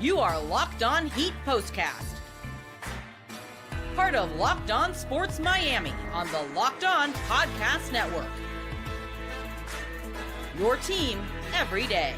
You are Locked On Heat Postcast, part of Locked On Sports Miami on the Locked On Podcast Network. Your team every day.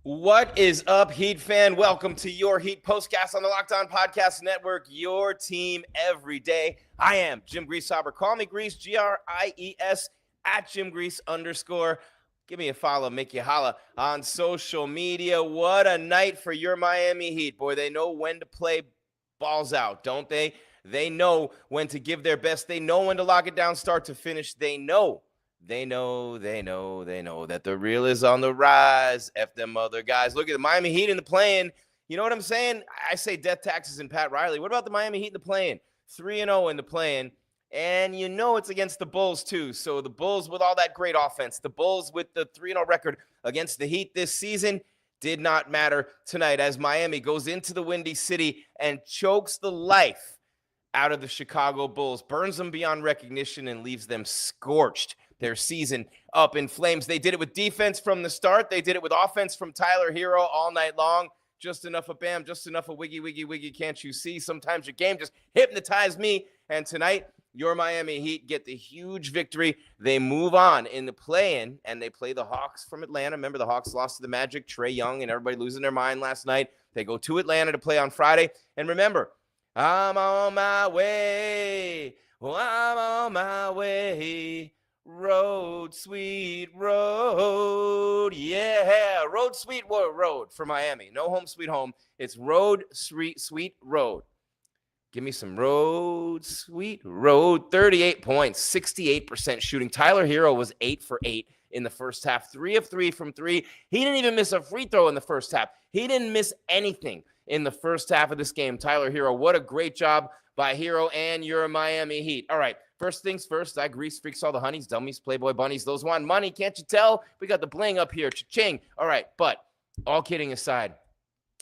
What is up, Heat fan? Welcome to your Heat Postcast on the Locked On Podcast Network, your team every day. I am Jim Greasehaber. Call me Grease, G-R-I-E-S, at Jim Grease _. Give me a follow, make you holla on social media. What a night for your Miami Heat. Boy, they know when to play balls out, don't they? They know when to give their best. They know when to lock it down, start to finish. They know that the real is on the rise. F them other guys. Look at the Miami Heat in the play-in. You know what I'm saying? I say death taxes and Pat Riley. What about the Miami Heat in the play-in? 3-0 in the play-in. And you know it's against the Bulls, too. So the Bulls with all that great offense, the Bulls with the 3-0 record against the Heat this season did not matter tonight as Miami goes into the Windy City and chokes the life out of the Chicago Bulls, burns them beyond recognition, and leaves them scorched. Their season up in flames. They did it with defense from the start. They did it with offense from Tyler Herro all night long. Just enough of bam, just enough of wiggy, can't you see? Sometimes your game just hypnotized me. And tonight, your Miami Heat get the huge victory. They move on in the play-in, and they play the Hawks from Atlanta. Remember, the Hawks lost to the Magic, Trae Young, and everybody losing their mind last night. They go to Atlanta to play on Friday. And remember, I'm on my way. Oh, I'm on my way. Road, sweet road. Yeah, road, sweet road for Miami. No home, sweet home. It's road, sweet road. Give me some road, sweet road. 38 points, 68% shooting. Tyler Herro was 8 for 8 in the first half. 3 of 3 from 3. He didn't even miss a free throw in the first half. He didn't miss anything in the first half of this game. Tyler Herro, what a great job by Herro and your Miami Heat. All right, first things first, I grease freaks all the honeys, dummies, Playboy bunnies. Those want money, can't you tell? We got the bling up here, cha-ching. All right, but all kidding aside,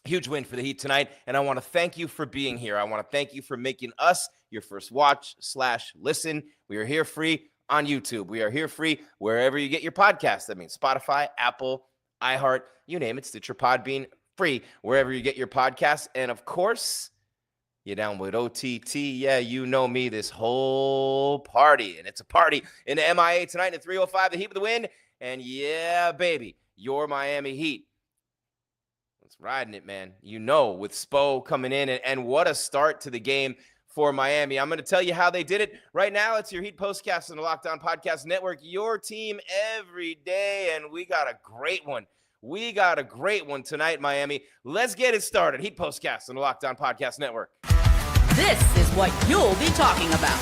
huge win for the Heat tonight, and I want to thank you for being here. I want to thank you for making us your first watch/listen. We are here free on YouTube. We are here free wherever you get your podcasts. That means Spotify, Apple, iHeart, you name it, Stitcher, Podbean, free wherever you get your podcasts. And of course, you're down with OTT. Yeah, you know me, this whole party. And it's a party in the MIA tonight at 3:05, the Heat with the win. And yeah, baby, your Miami Heat. It's riding it, man. You know, with Spo coming in. And what a start to the game for Miami. I'm going to tell you how they did it. Right now, it's your Heat Postcast on the Locked On Podcast Network. Your team every day. And we got a great one. We got a great one tonight, Miami. Let's get it started. Heat Postcast on the Locked On Podcast Network. This is what you'll be talking about.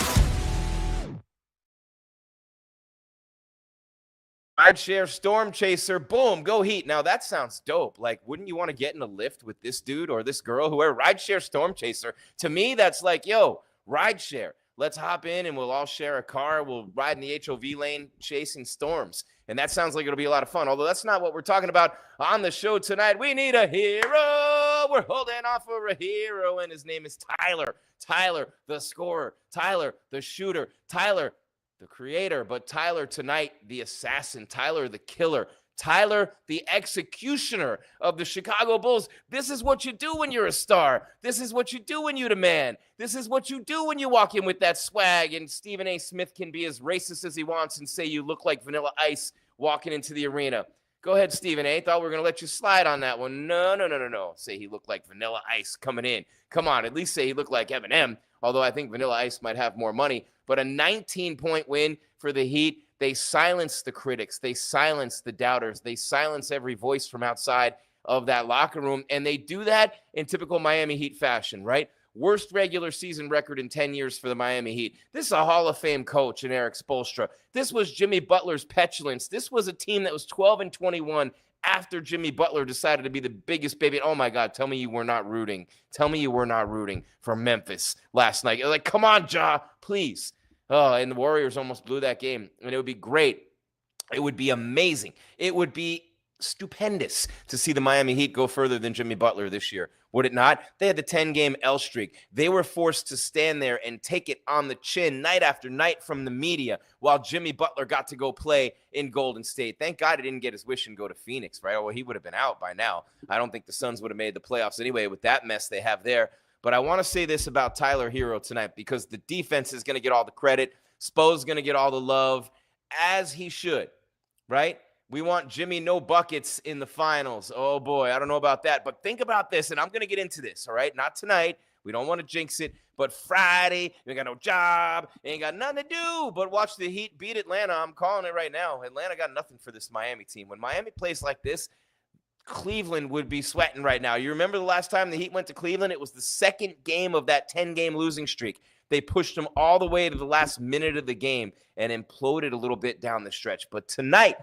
Rideshare Storm Chaser, boom, go Heat. Now, that sounds dope. Like, wouldn't you want to get in a lift with this dude or this girl, whoever? Rideshare Storm Chaser. To me, that's like, yo, rideshare. Let's hop in and we'll all share a car. We'll ride in the HOV lane chasing storms. And that sounds like it'll be a lot of fun. Although that's not what we're talking about on the show tonight. We need a hero. We're holding off for a hero, and his name is Tyler. Tyler, the scorer. Tyler, the shooter. Tyler, the creator. But Tyler tonight, the assassin. Tyler, the killer. Tyler, the executioner of the Chicago Bulls. This is what you do when you're a star. This is what you do when you're the man. This is what you do when you walk in with that swag, and Stephen A. Smith can be as racist as he wants and say you look like Vanilla Ice walking into the arena. Go ahead, Stephen A. Thought we were going to let you slide on that one. No. Say he looked like Vanilla Ice coming in. Come on, at least say he looked like Eminem, although I think Vanilla Ice might have more money. But a 19-point win for the Heat. They silence the critics. They silence the doubters. They silence every voice from outside of that locker room. And they do that in typical Miami Heat fashion, right? Worst regular season record in 10 years for the Miami Heat. This is a Hall of Fame coach in Eric Spoelstra. This was Jimmy Butler's petulance. This was a team that was 12-21 after Jimmy Butler decided to be the biggest baby. Oh, my God, tell me you were not rooting. Tell me you were not rooting for Memphis last night. Like, come on, Ja, please. Oh, and the Warriors almost blew that game. And it would be great. It would be amazing. It would be stupendous to see the Miami Heat go further than Jimmy Butler this year. would it not? They had the 10-game L streak. They were forced to stand there and take it on the chin night after night from the media while Jimmy Butler got to go play in Golden State. Thank God he didn't get his wish and go to Phoenix, right? Well, he would have been out by now. I don't think the Suns would have made the playoffs anyway with that mess they have there. But I want to say this about Tyler Herro tonight because the defense is going to get all the credit. Spo's going to get all the love, as he should, right? We want Jimmy no buckets in the finals. Oh, boy, I don't know about that. But think about this, and I'm going to get into this, all right? Not tonight. We don't want to jinx it. But Friday, you ain't got no job. You ain't got nothing to do but watch the Heat beat Atlanta. I'm calling it right now. Atlanta got nothing for this Miami team. When Miami plays like this, Cleveland would be sweating right now. You remember the last time the Heat went to Cleveland? It was the second game of that 10-game losing streak. They pushed them all the way to the last minute of the game and imploded a little bit down the stretch. But tonight,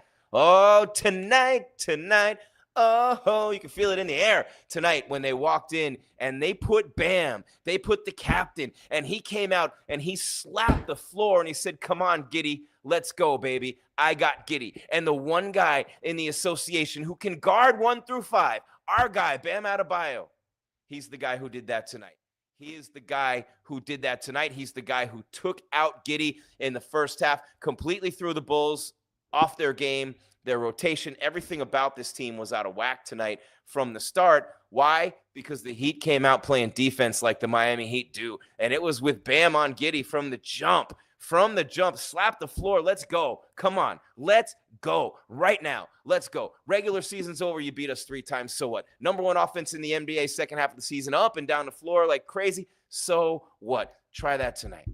tonight, oh, you can feel it in the air tonight when they walked in and they put Bam, they put the captain, and he came out and he slapped the floor and he said, come on, Giddy, let's go, baby. I got Giddy. And the one guy in the association who can guard 1 through 5, our guy, Bam Adebayo, he's the guy who did that tonight. He is the guy who did that tonight. He's the guy who took out Giddy in the first half, completely threw the Bulls off their game, their rotation. Everything about this team was out of whack tonight from the start. Why? Because the Heat came out playing defense like the Miami Heat do. And it was with Bam on Giddy from the jump. From the jump, slap the floor. Let's go. Come on. Let's go right now. Let's go. Regular season's over. You beat us 3 times. So what? Number 1 offense in the NBA second half of the season, up and down the floor like crazy. So what? Try that tonight.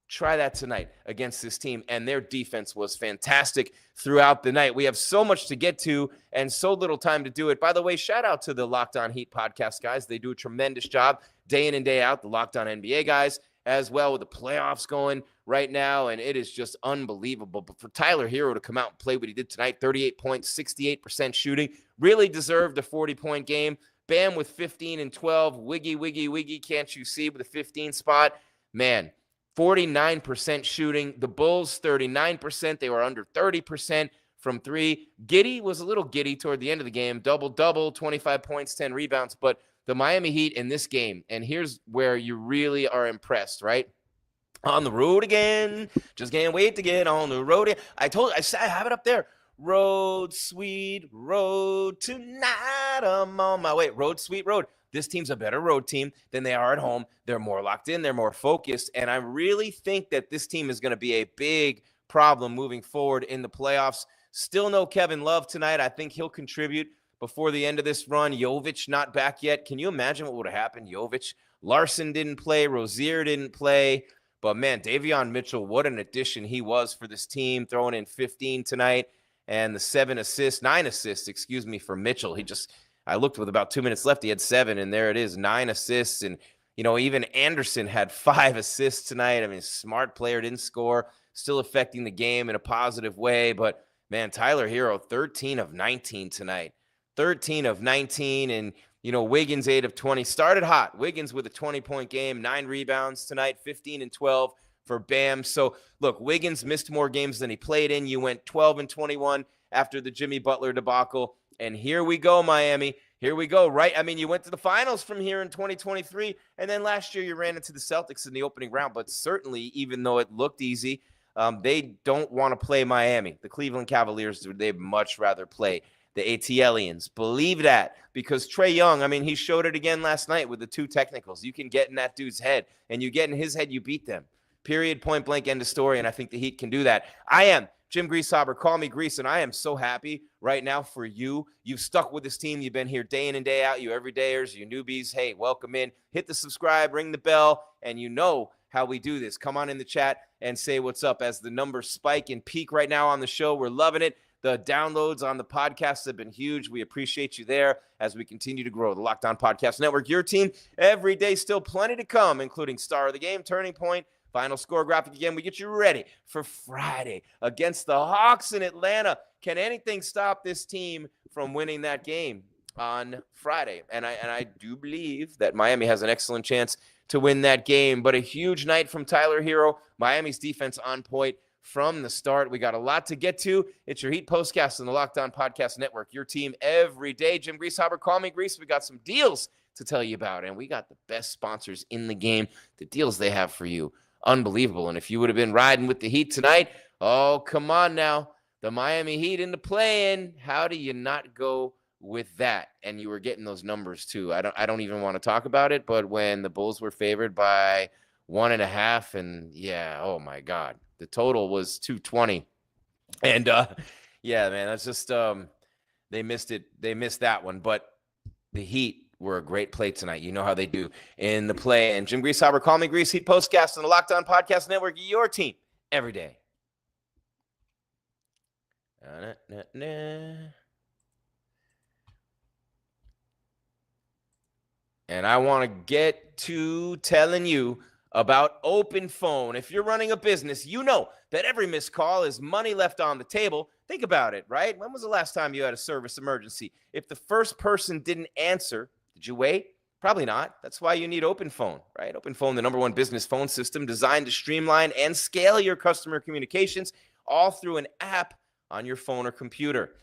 Try that tonight against this team. And their defense was fantastic throughout the night. We have so much to get to and so little time to do it. By the way, shout out to the Locked On Heat podcast guys. They do a tremendous job day in and day out. The Locked On NBA guys as well, with the playoffs going right now, and it is just unbelievable. But for Tyler Herro to come out and play what he did tonight, 38 points, 68% shooting, really deserved a 40-point game. Bam with 15 and 12, wiggy, can't you see, with a 15 spot. Man, 49% shooting. The Bulls, 39%. They were under 30% from 3. Giddy was a little giddy toward the end of the game. Double-double, 25 points, 10 rebounds, but the Miami Heat in this game, and here's where you really are impressed, right? On the road again. Just can't wait to get on the road. I have it up there. Road, sweet road, tonight I'm on my way. Road, sweet road. This team's a better road team than they are at home. They're more locked in. They're more focused. And I really think that this team is going to be a big problem moving forward in the playoffs. Still no Kevin Love tonight. I think he'll contribute before the end of this run. Jovic not back yet. Can you imagine what would have happened? Jovic, Larson didn't play. Rozier didn't play. But, man, Davion Mitchell, what an addition he was for this team, throwing in 15 tonight. And the 9 assists, for Mitchell. I looked with about 2 minutes left. He had 7, and there it is, 9 assists. And, even Anderson had 5 assists tonight. I mean, smart player, didn't score, still affecting the game in a positive way. But, man, Tyler Herro, 13 of 19 tonight. 13 of 19, and, Wiggins 8 of 20. Started hot. Wiggins with a 20-point game, 9 rebounds tonight, 15 and 12 for Bam. So, look, Wiggins missed more games than he played in. You went 12 and 21 after the Jimmy Butler debacle. And here we go, Miami. Here we go, right? I mean, you went to the finals from here in 2023, and then last year you ran into the Celtics in the opening round. But certainly, even though it looked easy, they don't want to play Miami. The Cleveland Cavaliers, they'd much rather play the ATLians. Believe that, because Trae Young, he showed it again last night with the 2 technicals. You can get in that dude's head, and you get in his head, you beat them. Period, point blank, end of story, and I think the Heat can do that. I am Jim Greasehaber. Call me Grease, and I am so happy right now for you. You've stuck with this team. You've been here day in and day out. You everydayers, you newbies, hey, welcome in. Hit the subscribe, ring the bell, and you know how we do this. Come on in the chat and say what's up as the numbers spike and peak right now on the show. We're loving it. The downloads on the podcast have been huge. We appreciate you there as we continue to grow the Locked On Podcast Network. Your team every day, still plenty to come, including Star of the Game, Turning Point, Final Score graphic. Again, we get you ready for Friday against the Hawks in Atlanta. Can anything stop this team from winning that game on Friday? And I do believe that Miami has an excellent chance to win that game. But a huge night from Tyler Herro. Miami's defense on point from the start. We got a lot to get to. It's your Heat Postcast on the Locked On Podcast Network. Your team every day. Jim Greasehaber, call me Grease. We got some deals to tell you about. And we got the best sponsors in the game, the deals they have for you. Unbelievable. And if you would have been riding with the Heat tonight, oh, come on now. The Miami Heat in the play-in. How do you not go with that? And you were getting those numbers too. I don't even want to talk about it, but when the Bulls were favored by 1.5, and yeah, oh my God, the total was 220. And yeah, man, that's just they missed it. They missed that one. But the Heat were a great play tonight. You know how they do in the play. And Jim Greashauber, call me Grease, Heat Postcast on the Locked On Podcast Network, your team every day. And I want to get to telling you about Open Phone. If you're running a business, you know that every missed call is money left on the table. Think about it, right? When was the last time you had a service emergency? If the first person didn't answer, did you wait? Probably not. That's why you need Open Phone, right? Open Phone, the #1 business phone system designed to streamline and scale your customer communications all through an app on your phone or computer.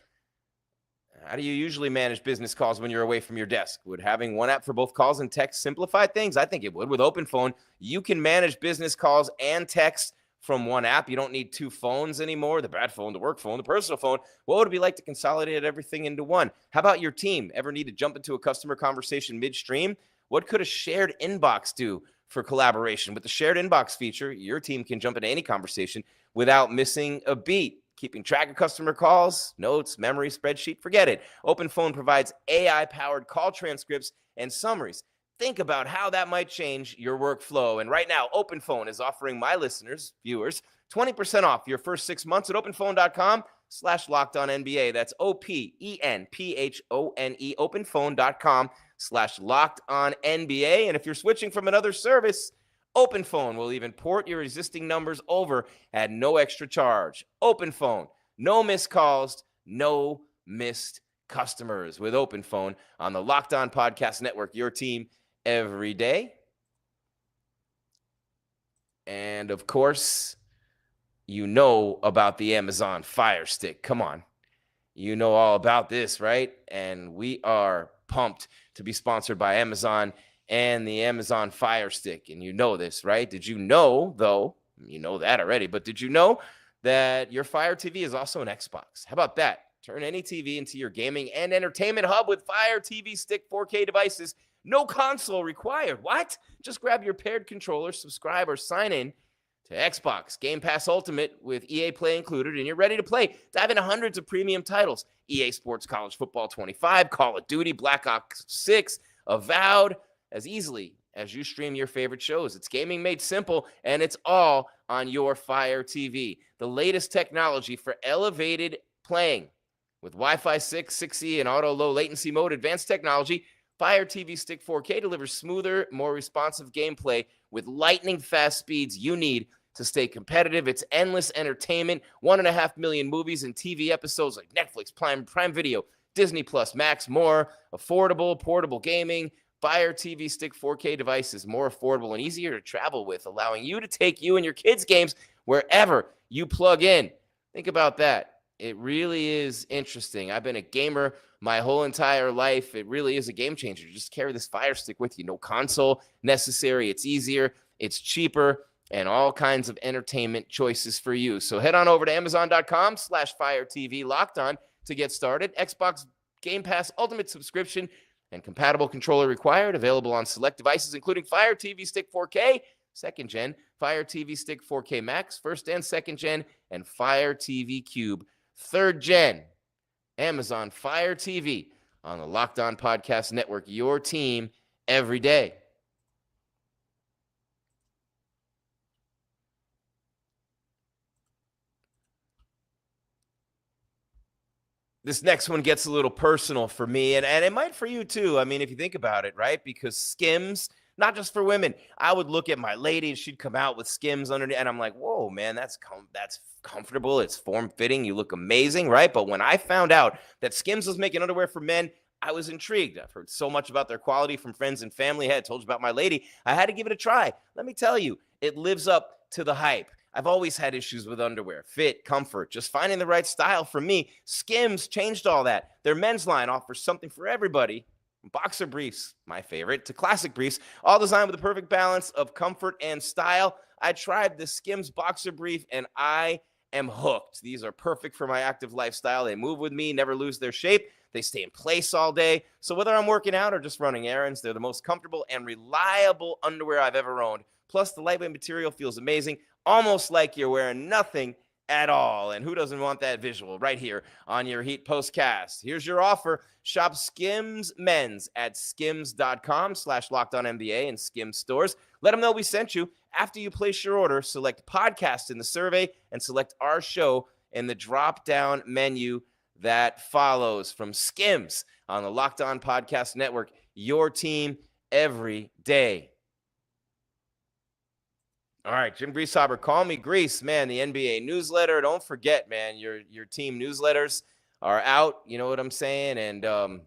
How do you usually manage business calls when you're away from your desk? Would having one app for both calls and text simplify things? I think it would. With Open Phone, you can manage business calls and text from one app. You don't need two phones anymore, the bad phone, the work phone, the personal phone. What would it be like to consolidate everything into one? How about your team? Ever need to jump into a customer conversation midstream? What could a shared inbox do for collaboration? With the shared inbox feature, your team can jump into any conversation without missing a beat. Keeping track of customer calls, notes, memory, spreadsheet, forget it. Open Phone provides AI-powered call transcripts and summaries. Think about how that might change your workflow. And right now, Open Phone is offering my listeners, viewers, 20% off your first 6 months at openphone.com/LockedOnNBA. That's OPENPHONE, openphone.com/LockedOnNBA. And if you're switching from another service, Open Phone will even port your existing numbers over at no extra charge. Open Phone, no missed calls, no missed customers. With Open Phone on the Locked On Podcast Network, your team every day. And of course, you know about the Amazon Fire Stick. Come on. You know all about this, right? And we are pumped to be sponsored by Amazon and the Amazon Fire Stick. And you know this, right? Did you know, though, you know that already, but did you know that your Fire TV is also an Xbox? How about that? Turn any TV into your gaming and entertainment hub with Fire TV Stick 4K devices. No console required. What? Just grab your paired controller, subscribe, or sign in to Xbox Game Pass Ultimate with EA Play included, and you're ready to play. Dive into hundreds of premium titles. EA Sports College Football 25, Call of Duty, Black Ops 6, Avowed, as easily as you stream your favorite shows. It's gaming made simple, and it's all on your Fire TV. The latest technology for elevated playing. With Wi-Fi 6, 6E, and auto low latency mode advanced technology, Fire TV Stick 4K delivers smoother, more responsive gameplay with lightning fast speeds you need to stay competitive. It's endless entertainment, 1.5 million movies and TV episodes like Netflix, Prime Video, Disney Plus, Max, more. Affordable, portable gaming. Fire TV Stick 4K device is more affordable and easier to travel with, allowing you to take you and your kids' games wherever you plug in. Think about that. It really is interesting. I've been a gamer my whole entire life. It really is a game changer. Just carry this Fire Stick with you. No console necessary. It's easier. It's cheaper. And all kinds of entertainment choices for you. So head on over to Amazon.com/Fire TV Locked On to get started. Xbox Game Pass Ultimate subscription and compatible controller required. Available on select devices, including Fire TV Stick 4K, 2nd Gen, Fire TV Stick 4K Max, 1st and 2nd Gen, and Fire TV Cube, 3rd Gen. Amazon Fire TV on the Locked On Podcast Network, your team every day. This next one gets a little personal for me, and it might for you too. I mean, if you think about it, right? Because Skims, not just for women. I would look at my lady, and she'd come out with Skims underneath, and I'm like, whoa, man, that's comfortable. It's form-fitting. You look amazing, right? But when I found out that Skims was making underwear for men, I was intrigued. I've heard so much about their quality from friends and family. I had told you about my lady. I had to give it a try. Let me tell you, it lives up to the hype. I've always had issues with underwear, fit, comfort, just finding the right style for me. Skims changed all that. Their men's line offers something for everybody. From boxer briefs, my favorite, to classic briefs, all designed with the perfect balance of comfort and style. I tried the Skims boxer brief and I am hooked. These are perfect for my active lifestyle. They move with me, never lose their shape. They stay in place all day. So whether I'm working out or just running errands, they're the most comfortable and reliable underwear I've ever owned. Plus, the lightweight material feels amazing, almost like you're wearing nothing at all. And who doesn't want that visual right here on your Heat Postcast? Here's your offer. Shop Skims Mens at skims.com/LockedOnNBA and Skims stores. Let them know we sent you. After you place your order, select podcast in the survey and select our show in the drop-down menu that follows. From Skims on the Locked On Podcast Network, your team every day. All right, Jim Greasehaber, call me Grease, man. The NBA newsletter. Don't forget, man, your team newsletters are out. You know what I'm saying? And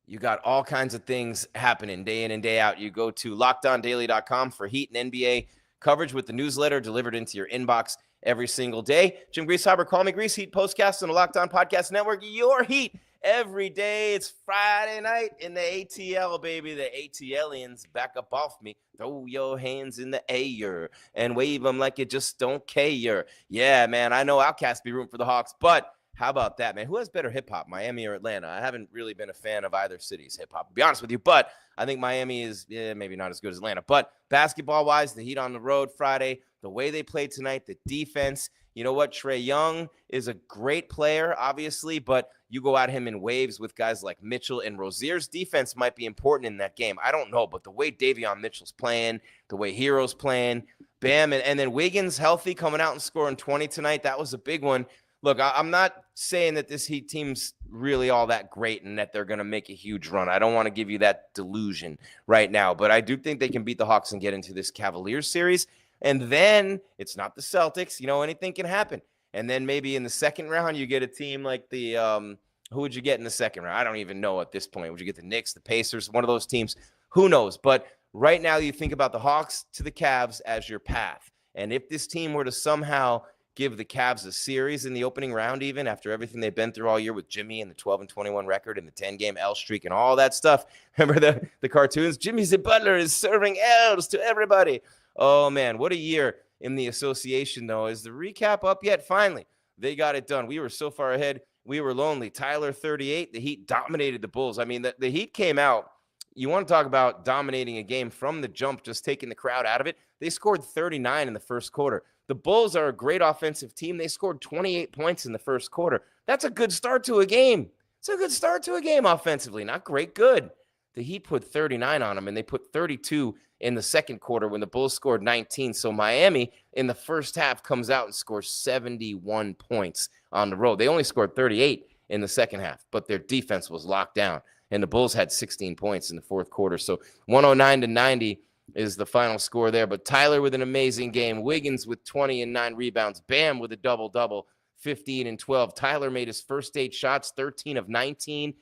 you got all kinds of things happening day in and day out. You go to LockedOnDaily.com for Heat and NBA coverage with the newsletter delivered into your inbox every single day. Jim Greasehaber, call me Grease. Heat Postcast on the Locked On Podcast Network. Your Heat every day. It's Friday night in the ATL, baby. The ATLians back up off me. Throw your hands in the air and wave them like you just don't care. Yeah, man, I know Outcast be rooting for the Hawks, but how about that, man? Who has better hip-hop, Miami or Atlanta? I haven't really been a fan of either city's hip-hop, to be honest with you, but I think Miami is maybe not as good as Atlanta. But basketball-wise, the Heat on the road Friday, the way they played tonight, the defense, you know what? Trae Young is a great player, obviously, but you go at him in waves with guys like Mitchell and Rozier's defense might be important in that game. I don't know, but the way Davion Mitchell's playing, the way Herro's playing, bam, and then Wiggins healthy coming out and scoring 20 tonight, that was a big one. Look, I'm not saying that this Heat team's really all that great and that they're going to make a huge run. I don't want to give you that delusion right now, but I do think they can beat the Hawks and get into this Cavaliers series. And then it's not the Celtics. You know, anything can happen. And then maybe in the second round, you get a team like the who would you get in the second round? I don't even know at this point. Would you get the Knicks, the Pacers, one of those teams? Who knows? But right now you think about the Hawks to the Cavs as your path. And if this team were to somehow give the Cavs a series in the opening round, even after everything they've been through all year with Jimmy and the 12-21 record and the 10-game L streak and all that stuff. Remember the cartoons? Jimmy the Butler is serving L's to everybody. Oh, man, what a year in the association, though. Is the recap up yet? Finally, they got it done. We were so far ahead. We were lonely. Tyler, 38. The Heat dominated the Bulls. I mean, the Heat came out. You want to talk about dominating a game from the jump, just taking the crowd out of it. They scored 39 in the first quarter. The Bulls are a great offensive team. They scored 28 points in the first quarter. That's a good start to a game. It's a good start to a game offensively. Not great, good. The Heat put 39 on them, and they put 32 in the second quarter when the Bulls scored 19. So Miami, in the first half, comes out and scores 71 points on the road. They only scored 38 in the second half, but their defense was locked down, and the Bulls had 16 points in the fourth quarter. So 109-90 is the final score there. But Tyler with an amazing game. Wiggins with 20 and 9 rebounds. Bam with a double-double, 15 and 12. Tyler made his first 8 shots, 13 of 19.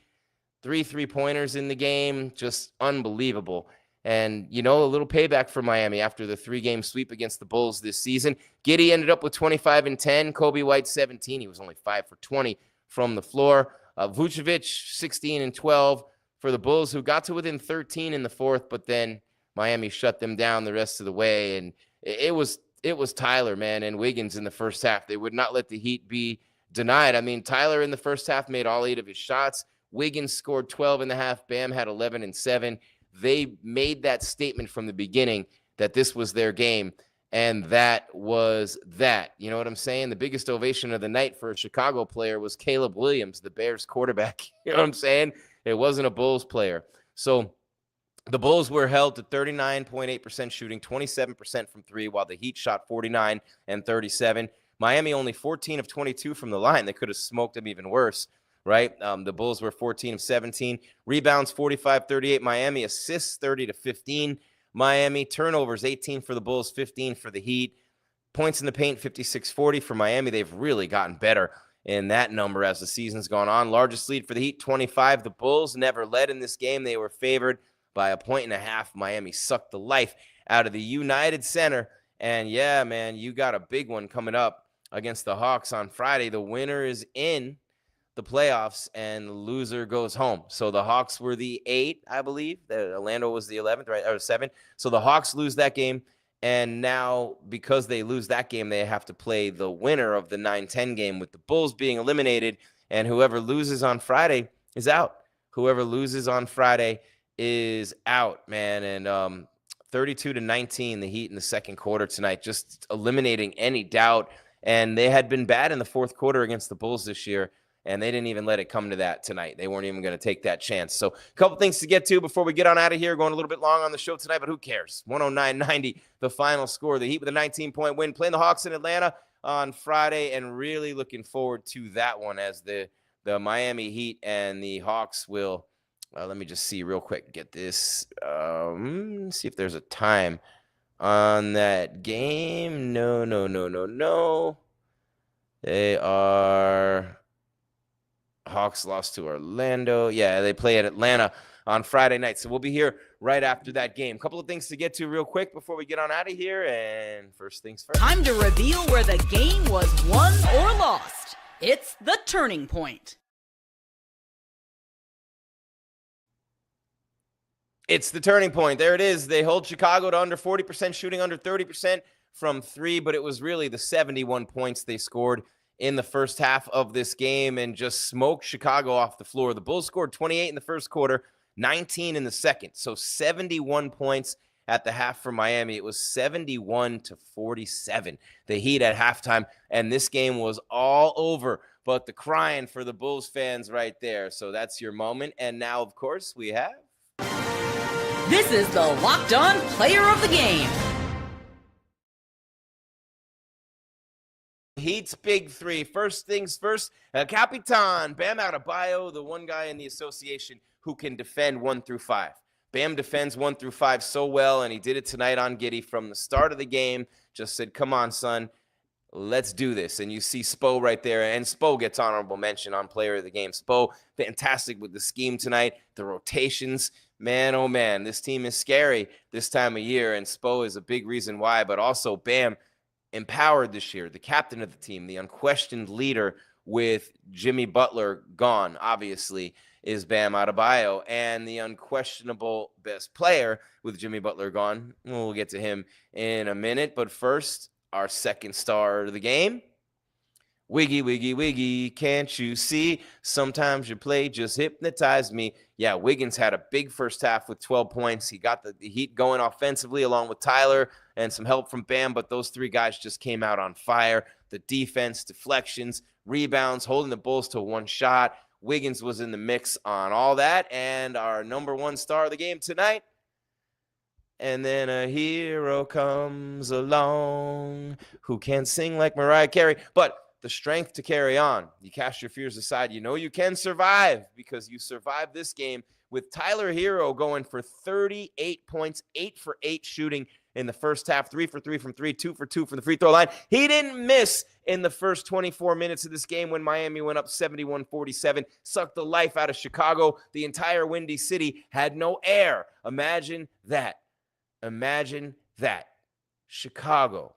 3 3-pointers in the game, just unbelievable. And, you know, a little payback for Miami after the 3-game sweep against the Bulls this season. Giddey ended up with 25 and 10. Kobe White, 17. He was only 5 for 20 from the floor. Vucevic, 16 and 12 for the Bulls, who got to within 13 in the fourth, but then Miami shut them down the rest of the way. And it was Tyler, man, and Wiggins in the first half. They would not let the Heat be denied. I mean, Tyler in the first half made all 8 of his shots. Wiggins scored 12 and a half. Bam had 11 and 7. They made that statement from the beginning that this was their game, and that was that. You know what I'm saying? The biggest ovation of the night for a Chicago player was Caleb Williams, the Bears quarterback. You know what I'm saying? It wasn't a Bulls player. So the Bulls were held to 39.8% shooting, 27% from 3, while the Heat shot 49 and 37. Miami only 14 of 22 from the line. They could have smoked them even worse. Right? The Bulls were 14 of 17. Rebounds, 45-38. Miami. Assists, 30-15. Miami. Turnovers, 18 for the Bulls, 15 for the Heat. Points in the paint, 56-40 for Miami. They've really gotten better in that number as the season's gone on. Largest lead for the Heat, 25. The Bulls never led in this game. They were favored by 1.5 points. Miami sucked the life out of the United Center. And, yeah, man, you got a big one coming up against the Hawks on Friday. The winner is in. the playoffs, and the loser goes home. So the Hawks were the 8, I believe. Orlando was the 11th, right? Or 7. So the Hawks lose that game. And now, because they lose that game, they have to play the winner of the 9-10 game, with the Bulls being eliminated. And whoever loses on Friday is out. Whoever loses on Friday is out, man. And 32-19, the Heat in the second quarter tonight, just eliminating any doubt. And they had been bad in the fourth quarter against the Bulls this year, and they didn't even let it come to that tonight. They weren't even going to take that chance. So a couple things to get to before we get on out of here. Going a little bit long on the show tonight, but who cares? 109-90, the final score. The Heat with a 19-point win, playing the Hawks in Atlanta on Friday, and really looking forward to that one, as the Miami Heat and the Hawks will let me just see real quick. Get this. See if there's a time on that game. No. They are... Hawks lost to Orlando. Yeah, they play at Atlanta on Friday night. So we'll be here right after that game. A couple of things to get to real quick before we get on out of here. And first things first. Time to reveal where the game was won or lost. It's the turning point. It's the turning point. There it is. They hold Chicago to under 40%, shooting under 30% from 3, but it was really the 71 points they scored in the first half of this game and just smoked Chicago off the floor. The Bulls scored 28 in the first quarter, 19 in the second. So 71 points at the half for Miami. It was 71-47. The Heat at halftime, and this game was all over. But the crying for the Bulls fans right there. So that's your moment. And now, of course, we have... This is the Locked On Player of the Game. Heat's big 3. First things first, Capitan Bam Adebayo, the one guy in the association who can defend 1 through 5. Bam defends 1 through 5 so well, and he did it tonight on Giddey from the start of the game. Just said, come on, son, let's do this. And you see Spo right there, and Spo gets honorable mention on Player of the Game. Spo, fantastic with the scheme tonight, the rotations. Man, oh man, this team is scary this time of year, and Spo is a big reason why, but also Bam empowered this year, the captain of the team, the unquestioned leader with Jimmy Butler gone, obviously, is Bam Adebayo, and the unquestionable best player with Jimmy Butler gone. We'll get to him in a minute, but first, our second star of the game. Wiggy, wiggy, wiggy, can't you see? Sometimes your play just hypnotized me. Yeah, Wiggins had a big first half with 12 points. He got the Heat going offensively along with Tyler and some help from Bam, but those 3 guys just came out on fire. The defense, deflections, rebounds, holding the Bulls to 1 shot. Wiggins was in the mix on all that, and our number 1 star of the game tonight. And then a hero comes along who can't sing like Mariah Carey, but the strength to carry on. You cast your fears aside. You know you can survive because you survived this game with Tyler Herro going for 38 points, 8 for 8 shooting in the first half, 3 for 3 from 3, 2 for 2 from the free throw line. He didn't miss in the first 24 minutes of this game when Miami went up 71-47, sucked the life out of Chicago. The entire Windy City had no air. Imagine that. Imagine that. Chicago,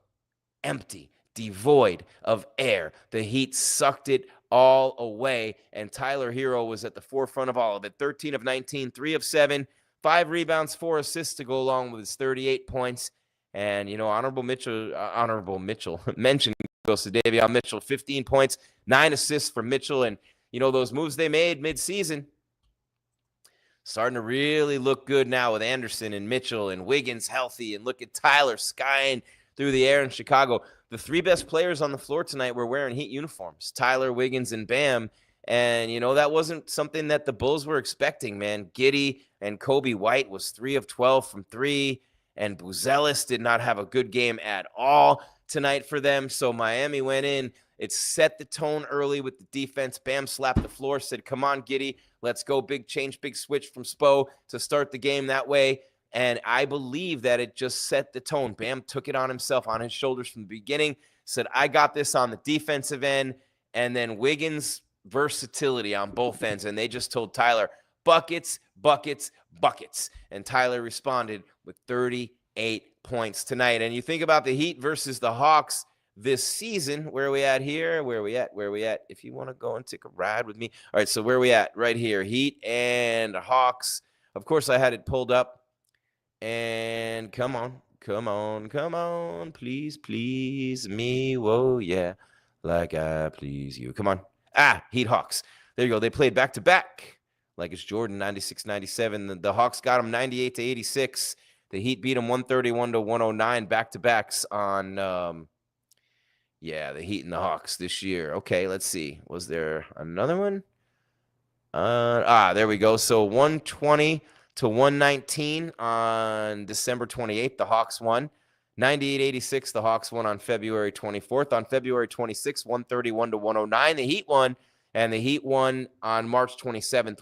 empty, devoid of air. The Heat sucked it all away, and Tyler Herro was at the forefront of all of it. 13 of 19, 3 of 7, 5 rebounds, 4 assists to go along with his 38 points. And, you know, honorable mention goes to Davion Mitchell, 15 points, 9 assists for Mitchell. And, you know, those moves they made midseason, starting to really look good now with Anderson and Mitchell and Wiggins healthy. And look at Tyler skying through the air in Chicago. The 3 best players on the floor tonight were wearing Heat uniforms, Tyler, Wiggins, and Bam. And, you know, that wasn't something that the Bulls were expecting, man. Giddey and Kobe White was 3 of 12 from 3. And Buzelis did not have a good game at all tonight for them. So Miami went in. It set the tone early with the defense. Bam slapped the floor, said, come on, Giddey, let's go. Big change, big switch from Spo to start the game that way. And I believe that it just set the tone. Bam took it on himself, on his shoulders from the beginning, said, I got this on the defensive end. And then Wiggins' versatility on both ends. And they just told Tyler, buckets, buckets, buckets. And Tyler responded with 38 points tonight. And you think about the Heat versus the Hawks, this season. Where are we at here? Where are we at? If you want to go and take a ride with me. All right, so where are we at? Right here. Heat and Hawks. Of course, I had it pulled up. And come on. Please me. Whoa, yeah. Like I please you. Come on. Heat Hawks. There you go. They played back-to-back. Like it's Jordan, 96-97. The Hawks got them 98-86. The Heat beat them 131-109 back-to-backs on, the Heat and the Hawks this year. Okay, let's see. Was there another one? There we go. So 120-119 on December 28th. The Hawks won. 98-86. The Hawks won on February 24th. On February 26th, 131-109. The Heat won. And the Heat won on March 27th,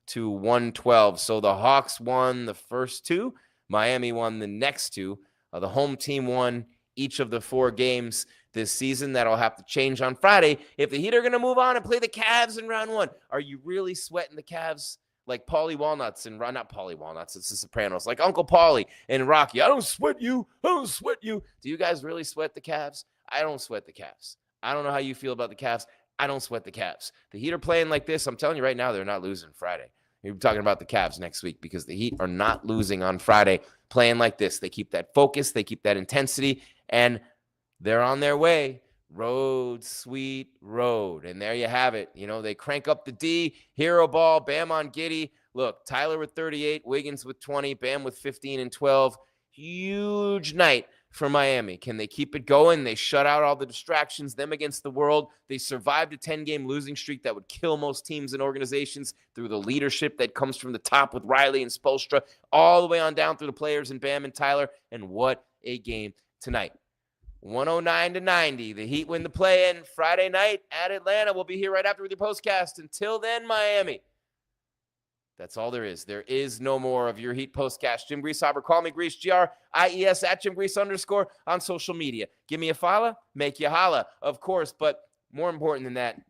122-112. So the Hawks won the first two. Miami won the next two. The home team won each of the 4 games this season. That'll have to change on Friday if the Heat are going to move on and play the Cavs in round 1. Are you really sweating the Cavs like Paulie Walnuts and not Paulie Walnuts? It's the Sopranos, like Uncle Paulie and Rocky. I don't sweat you. Do you guys really sweat the Cavs? I don't sweat the Cavs. I don't know how you feel about the Cavs. I don't sweat the Cavs. The Heat are playing like this. I'm telling you right now, they're not losing Friday. You're talking about the Cavs next week because the Heat are not losing on Friday playing like this. They keep that focus. They keep that intensity, and they're on their way. Road, sweet road. And there you have it. You know, they crank up the D, Herro ball, Bam on Giddy. Look, Tyler with 38, Wiggins with 20, Bam with 15 and 12. Huge night for Miami. Can they keep it going? They shut out all the distractions, them against the world. They survived a 10-game losing streak that would kill most teams and organizations through the leadership that comes from the top with Riley and Spoelstra, all the way on down through the players and Bam and Tyler. And what a game tonight. 109-90. The Heat win the play-in Friday night at Atlanta. We'll be here right after with your postcast. Until then, Miami. That's all there is. There is no more of your Heat postcast. Jim Greasehaber, call me Grease, G-R-I-E-S, at Jim Grease _ on social media. Give me a follow, make you holla, of course. But more important than that,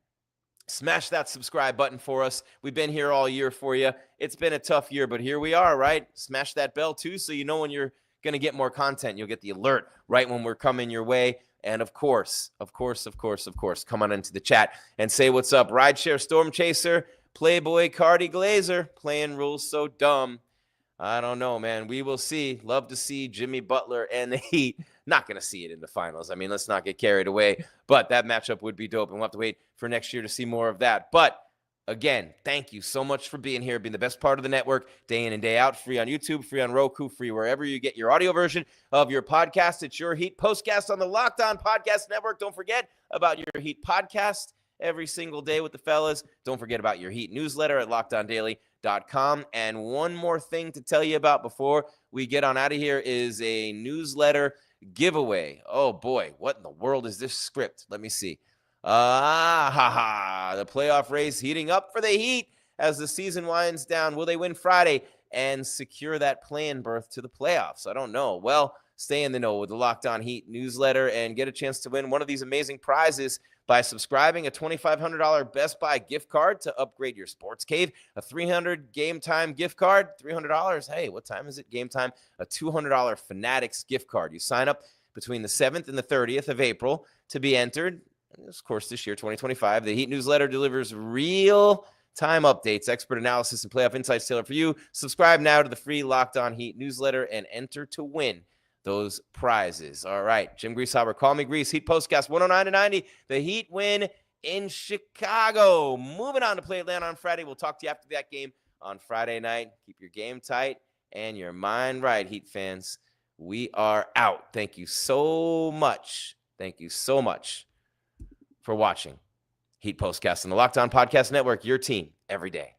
smash that subscribe button for us. We've been here all year for you. It's been a tough year, but here we are, right? Smash that bell, too, so you know when you're going to get more content. You'll get the alert right when we're coming your way. And of course, come on into the chat and say what's up. Rideshare Storm Chaser, Playboy Cardi Glazer, playing rules so dumb. I don't know, man. We will see. Love to see Jimmy Butler and the Heat. Not going to see it in the finals. I mean, let's not get carried away. But that matchup would be dope, and we'll have to wait for next year to see more of that. But again, thank you so much for being here, being the best part of the network, day in and day out, free on YouTube, free on Roku, free wherever you get your audio version of your podcast. It's your Heat postcast on the Locked On Podcast Network. Don't forget about your Heat podcast every single day with the fellas. Don't forget about your Heat newsletter at LockedOnDaily.com. And one more thing to tell you about before we get on out of here is a newsletter giveaway. Oh, boy, what in the world is this script? Let me see. The playoff race heating up for the Heat as the season winds down. Will they win Friday and secure that play-in berth to the playoffs? I don't know. Well, stay in the know with the Locked On Heat newsletter and get a chance to win one of these amazing prizes by subscribing. A $2,500 Best Buy gift card to upgrade your sports cave, a $300 Game Time gift card, $300. Hey, what time is it? Game Time. A $200 Fanatics gift card. You sign up between the 7th and the 30th of April to be entered. Of course, this year, 2025, the Heat newsletter delivers real-time updates, expert analysis, and playoff insights tailored for you. Subscribe now to the free Locked On Heat newsletter and enter to win those prizes. All right, Jim Greasehaber, call me Grease. Heat postcast 109-90. The Heat win in Chicago. Moving on to play Atlanta on Friday. We'll talk to you after that game on Friday night. Keep your game tight and your mind right, Heat fans. We are out. Thank you so much. For watching Heat Postcast on the Locked On Podcast Network, your team every day.